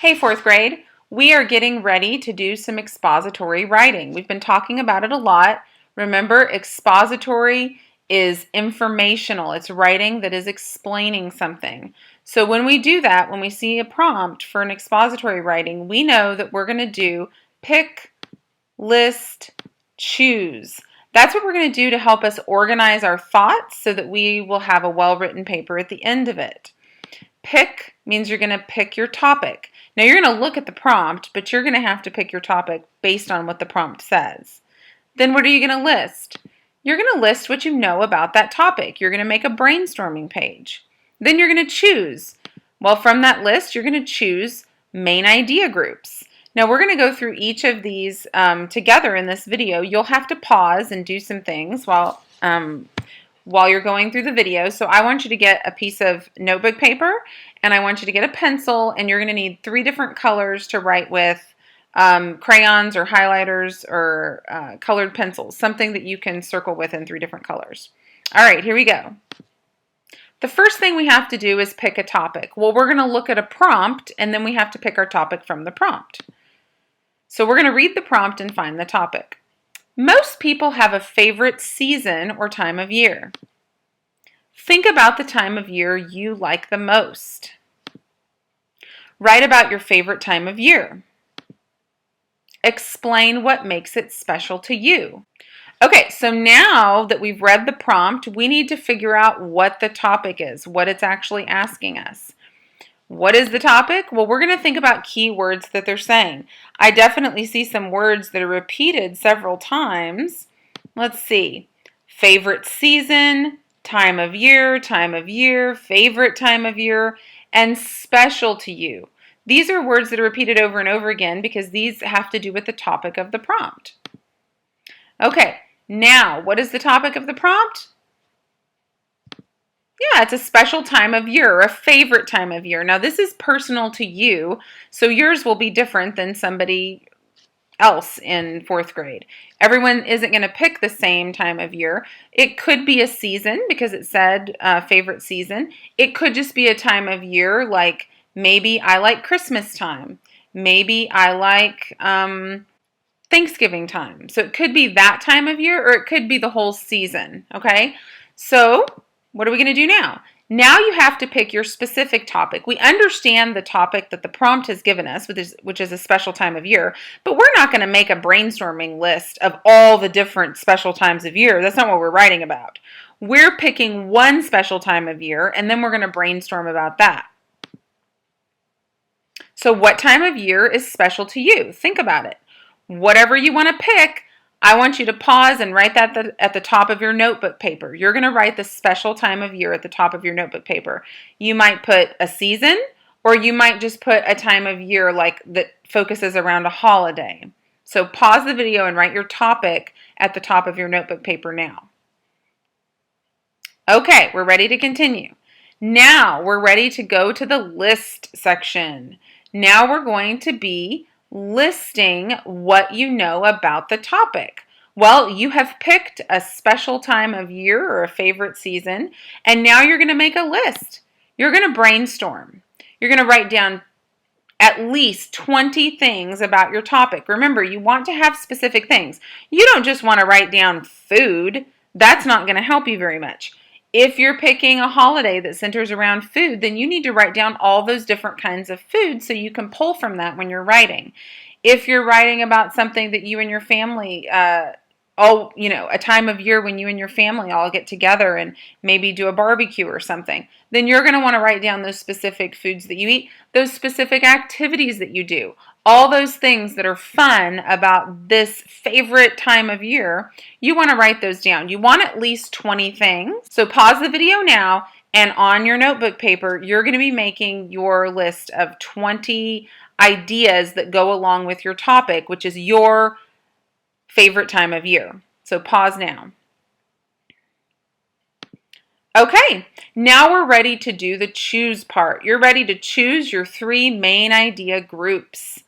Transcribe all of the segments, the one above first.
Hey, fourth grade. We are getting ready to do some expository writing. We've been talking about it a lot. Remember, expository is informational. It's writing that is explaining something. So when we do that, when we see a prompt for an expository writing, we know that we're going to do pick, list, choose. That's what we're going to do to help us organize our thoughts so that we will have a well-written paper at the end of it. Pick means you're going to pick your topic. Now you're going to look at the prompt, but you're going to have to pick your topic based on what the prompt says. Then what are you going to list? You're going to list what you know about that topic. You're going to make a brainstorming page. Then you're going to choose. Well, from that list, you're going to choose main idea groups. Now we're going to go through each of these together in this video. You'll have to pause and do some things while you're going through the video. So I want you to get a piece of notebook paper and I want you to get a pencil, and you're going to need 3 different colors to write with, crayons or highlighters or colored pencils, something that you can circle with in 3 different colors. All right, here we go. The first thing we have to do is pick a topic. Well, we're going to look at a prompt and then we have to pick our topic from the prompt. So we're going to read the prompt and find the topic. Most people have a favorite season or time of year. Think about the time of year you like the most. Write about your favorite time of year. Explain what makes it special to you. Okay, so now that we've read the prompt, we need to figure out what the topic is, what it's actually asking us. What is the topic? Well, we're going to think about keywords that they're saying. I definitely see some words that are repeated several times. Let's see. Favorite season, time of year, favorite time of year, and special to you. These are words that are repeated over and over again because these have to do with the topic of the prompt. Okay, now what is the topic of the prompt? Yeah, it's a special time of year or a favorite time of year. Now this is personal to you, so yours will be different than somebody else in 4th grade. Everyone isn't going to pick the same time of year. It could be a season because it said favorite season. It could just be a time of year, like maybe I like Christmas time. Maybe I like Thanksgiving time. So it could be that time of year or it could be the whole season, okay? So what are we going to do now? Now you have to pick your specific topic. We understand the topic that the prompt has given us, which is a special time of year, but we're not going to make a brainstorming list of all the different special times of year. That's not what we're writing about. We're picking one special time of year, and then we're going to brainstorm about that. So what time of year is special to you? Think about it. Whatever you want to pick, I want you to pause and write that at the top of your notebook paper. You're going to write the special time of year at the top of your notebook paper. You might put a season, or you might just put a time of year like that focuses around a holiday. So pause the video and write your topic at the top of your notebook paper now. Okay, we're ready to continue. Now we're ready to go to the list section. Now we're going to be listing what you know about the topic. Well, you have picked a special time of year or a favorite season, and now you're going to make a list. You're going to brainstorm. You're going to write down at least 20 things about your topic. Remember, you want to have specific things. You don't just want to write down food. That's not going to help you very much. If you're picking a holiday that centers around food, then you need to write down all those different kinds of food so you can pull from that when you're writing. If you're writing about something that you and your family, a time of year when you and your family all get together and maybe do a barbecue or something, then you're going to want to write down those specific foods that you eat, those specific activities that you do, all those things that are fun about this favorite time of year. You want to write those down. You want at least 20 things. So pause the video now, and on your notebook paper, you're going to be making your list of 20 ideas that go along with your topic, which is your favorite time of year. So pause now. Okay, now we're ready to do the choose part. You're ready to choose your 3 main idea groups.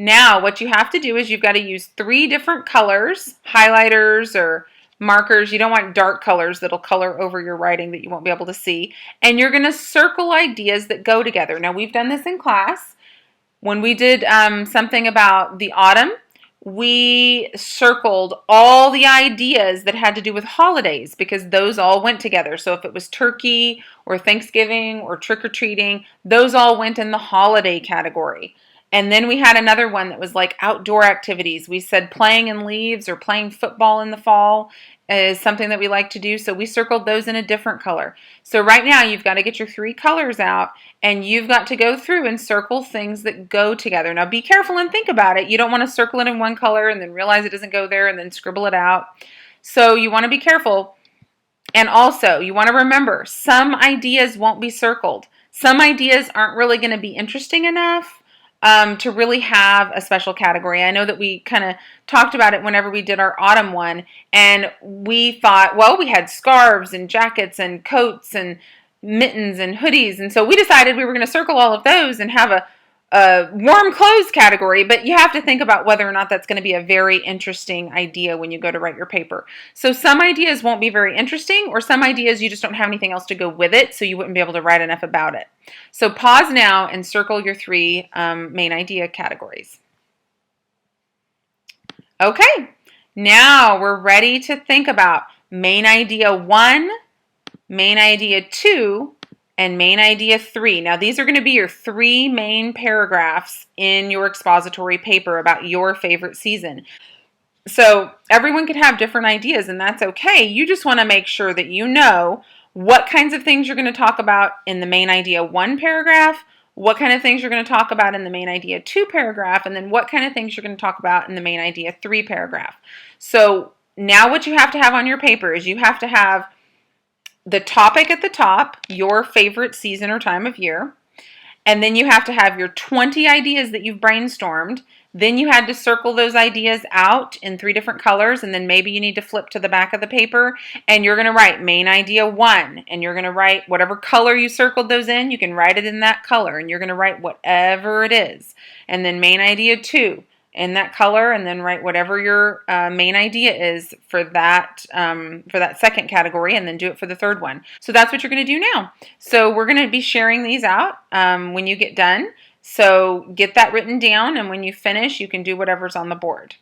Now what you have to do is you've got to use 3 different colors, highlighters or markers. You don't want dark colors that'll color over your writing that you won't be able to see. And you're going to circle ideas that go together. Now we've done this in class. When we did something about the autumn, we circled all the ideas that had to do with holidays because those all went together. So if it was turkey or Thanksgiving or trick-or-treating, those all went in the holiday category. And then we had another one that was like outdoor activities. We said playing in leaves or playing football in the fall is something that we like to do. So we circled those in a different color. So right now you've got to get your 3 colors out and you've got to go through and circle things that go together. Now be careful and think about it. You don't want to circle it in one color and then realize it doesn't go there and then scribble it out. So you want to be careful. And also, you want to remember, some ideas won't be circled. Some ideas aren't really going to be interesting enough to really have a special category. I know that we kind of talked about it whenever we did our autumn one, and we thought, well, we had scarves and jackets and coats and mittens and hoodies, and so we decided we were going to circle all of those and have a warm clothes category, but you have to think about whether or not that's going to be a very interesting idea when you go to write your paper. So some ideas won't be very interesting, or some ideas you just don't have anything else to go with it, so you wouldn't be able to write enough about it. So pause now and circle your 3 main idea categories. Okay, now we're ready to think about main idea 1, main idea 2, and main idea 3. Now these are going to be your 3 main paragraphs in your expository paper about your favorite season. So everyone could have different ideas and that's okay. You just want to make sure that you know what kinds of things you're going to talk about in the main idea 1 paragraph, what kind of things you're going to talk about in the main idea 2 paragraph, and then what kind of things you're going to talk about in the main idea 3 paragraph. So now what you have to have on your paper is you have to have the topic at the top, your favorite season or time of year, and then you have to have your 20 ideas that you've brainstormed. Then you had to circle those ideas out in 3 different colors, and then maybe you need to flip to the back of the paper, and you're going to write main idea 1, and you're going to write whatever color you circled those in, you can write it in that color, and you're going to write whatever it is. And then main idea 2 in that color, and then write whatever your main idea is for that second category, and then do it for the third one. So that's what you're going to do now. So we're going to be sharing these out when you get done. So get that written down, and when you finish, you can do whatever's on the board.